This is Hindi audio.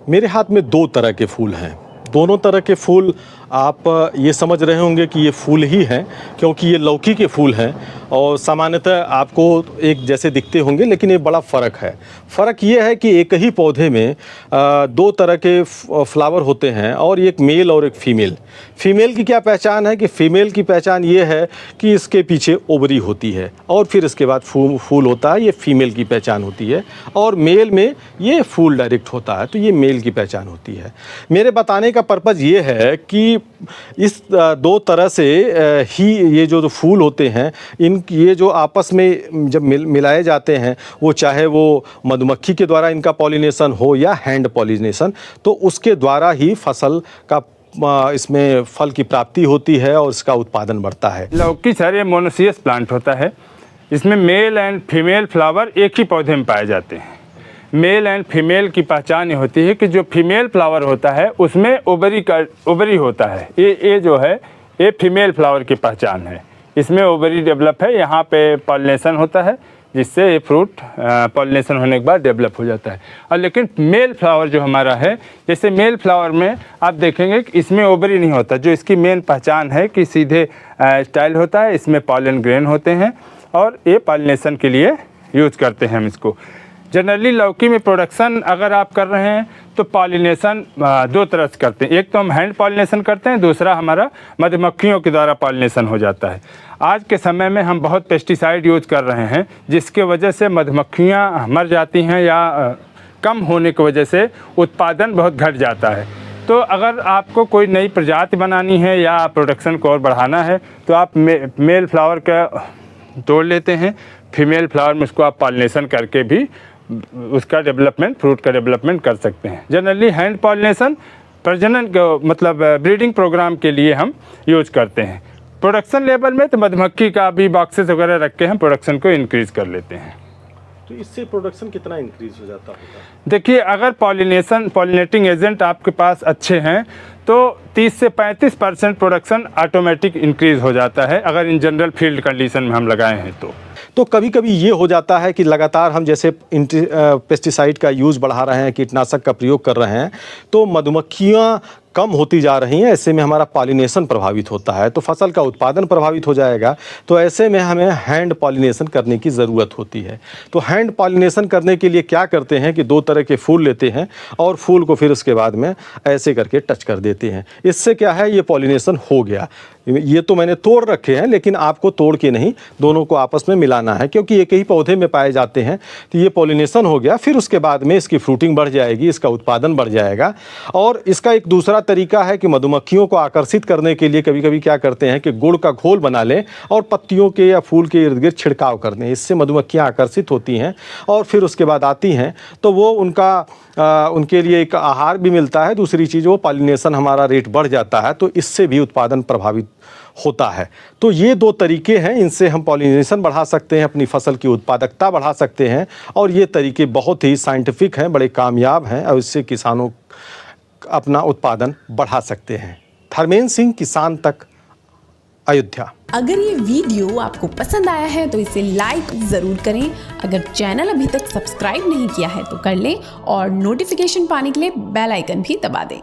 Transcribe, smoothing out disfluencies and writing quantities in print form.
मेरे हाथ में दो तरह के फूल हैं। दोनों तरह के फूल आप ये समझ रहे होंगे कि ये फूल ही हैं, क्योंकि ये लौकी के फूल हैं और सामान्यतः आपको एक जैसे दिखते होंगे, लेकिन ये बड़ा फ़र्क है। फ़र्क ये है कि एक ही पौधे में दो तरह के फ्लावर होते हैं और एक मेल और एक फीमेल। फीमेल की क्या पहचान है कि फ़ीमेल की पहचान ये है कि इसके पीछे ओवरी होती है और फिर इसके बाद फूल होता है, ये फीमेल की पहचान होती है। और मेल में ये फूल डायरेक्ट होता है, तो ये मेल की पहचान होती है। मेरे बताने का पर्पज़ ये है कि इस दो तरह से ही ये जो फूल होते हैं, ये जो आपस में जब मिलाए जाते हैं, वो चाहे वो मधुमक्खी के द्वारा इनका पॉलिनेशन हो या हैंड पॉलिनेशन, तो उसके द्वारा ही फसल का इसमें फल की प्राप्ति होती है और इसका उत्पादन बढ़ता है। लौकी सर ये मोनोसियस प्लांट होता है। इसमें मेल एंड फीमेल फ्लावर एक ही पौधे में पाए जाते हैं। मेल एंड फीमेल की पहचान ये होती है कि जो फीमेल फ्लावर होता है उसमें ओवरी होता है। ये जो है ये फीमेल फ्लावर की पहचान है। इसमें ओवरी डेवलप है, यहाँ पे पॉलिनेशन होता है, जिससे ये फ्रूट पॉलिनेशन होने के बाद डेवलप हो जाता है। और लेकिन मेल फ्लावर जो हमारा है, जैसे मेल फ्लावर में आप देखेंगे कि इसमें ओवरी नहीं होता। जो इसकी मेन पहचान है कि सीधे स्टाइल होता है, इसमें पॉलन ग्रेन होते हैं और ये पॉलिनेशन के लिए यूज़ करते हैं हम इसको। जनरली लौकी में प्रोडक्शन अगर आप कर रहे हैं तो पॉलिनेशन दो तरह से करते हैं। एक तो हम हैंड पॉलिनेशन करते हैं, दूसरा हमारा मधुमक्खियों के द्वारा पॉलिनेशन हो जाता है। आज के समय में हम बहुत पेस्टिसाइड यूज़ कर रहे हैं, जिसके वजह से मधुमक्खियाँ मर जाती हैं या कम होने की वजह से उत्पादन बहुत घट जाता है। तो अगर आपको कोई नई प्रजाति बनानी है या प्रोडक्शन को और बढ़ाना है तो आप मेल फ्लावर का तोड़ लेते हैं, फीमेल फ्लावर में उसको आप पॉलिनेशन करके भी उसका डेवलपमेंट, फ्रूट का डेवलपमेंट कर सकते हैं। जनरली हैंड पॉलिनेशन प्रजनन मतलब ब्रीडिंग प्रोग्राम के लिए हम यूज करते हैं। प्रोडक्शन लेवल में तो मधुमक्खी का भी बॉक्सेस वगैरह रख के हम प्रोडक्शन को इंक्रीज़ कर लेते हैं। तो इससे प्रोडक्शन कितना इंक्रीज़ हो जाता होगा? देखिए, अगर पॉलिनेटिंग एजेंट आपके पास अच्छे हैं तो 30 से 35% प्रोडक्शन ऑटोमेटिक इंक्रीज़ हो जाता है, अगर इन जनरल फील्ड कंडीशन में हम लगाए हैं तो कभी कभी ये हो जाता है कि लगातार हम जैसे पेस्टिसाइड का यूज़ बढ़ा रहे हैं, कीटनाशक का प्रयोग कर रहे हैं, तो मधुमक्खियाँ कम होती जा रही हैं। ऐसे में हमारा पॉलिनेशन प्रभावित होता है, तो फसल का उत्पादन प्रभावित हो जाएगा। तो ऐसे में हमें हैंड पॉलिनेशन करने की ज़रूरत होती है। तो हैंड पॉलिनेशन करने के लिए क्या करते हैं कि दो तरह के फूल लेते हैं और फूल को फिर उसके बाद में ऐसे करके टच कर देते हैं। इससे क्या है, ये पॉलिनेशन हो गया। ये तो मैंने तोड़ रखे हैं, लेकिन आपको तोड़ के नहीं, दोनों को आपस में मिलाना है, क्योंकि एक ही पौधे में पाए जाते हैं। तो ये पॉलिनेशन हो गया, फिर उसके बाद में इसकी फ्रूटिंग बढ़ जाएगी, इसका उत्पादन बढ़ जाएगा। और इसका एक दूसरा तरीका है कि मधुमक्खियों को आकर्षित करने के लिए कभी कभी क्या करते हैं कि गुड़ का घोल बना लें और पत्तियों के या फूल के इर्द गिर्द छिड़काव कर दें। इससे मधुमक्खियाँ आकर्षित होती हैं और फिर उसके बाद आती हैं, तो वो उनके लिए एक आहार भी मिलता है। दूसरी चीज़, वो पॉलिनेशन हमारा रेट बढ़ जाता है, तो इससे भी उत्पादन प्रभावित होता है। तो ये दो तरीके हैं, इनसे हम पॉलिनेशन बढ़ा सकते हैं, अपनी फसल की उत्पादकता बढ़ा सकते हैं। और ये तरीके बहुत ही साइंटिफिक हैं, बड़े कामयाब हैं और इससे किसानों अपना उत्पादन बढ़ा सकते हैं। धर्मेंद्र सिंह, किसान तक, अयोध्या। अगर ये वीडियो आपको पसंद आया है तो इसे लाइक ज़रूर करें। अगर चैनल अभी तक सब्सक्राइब नहीं किया है तो कर लें और नोटिफिकेशन पाने के लिए बेल आइकन भी दबा दें।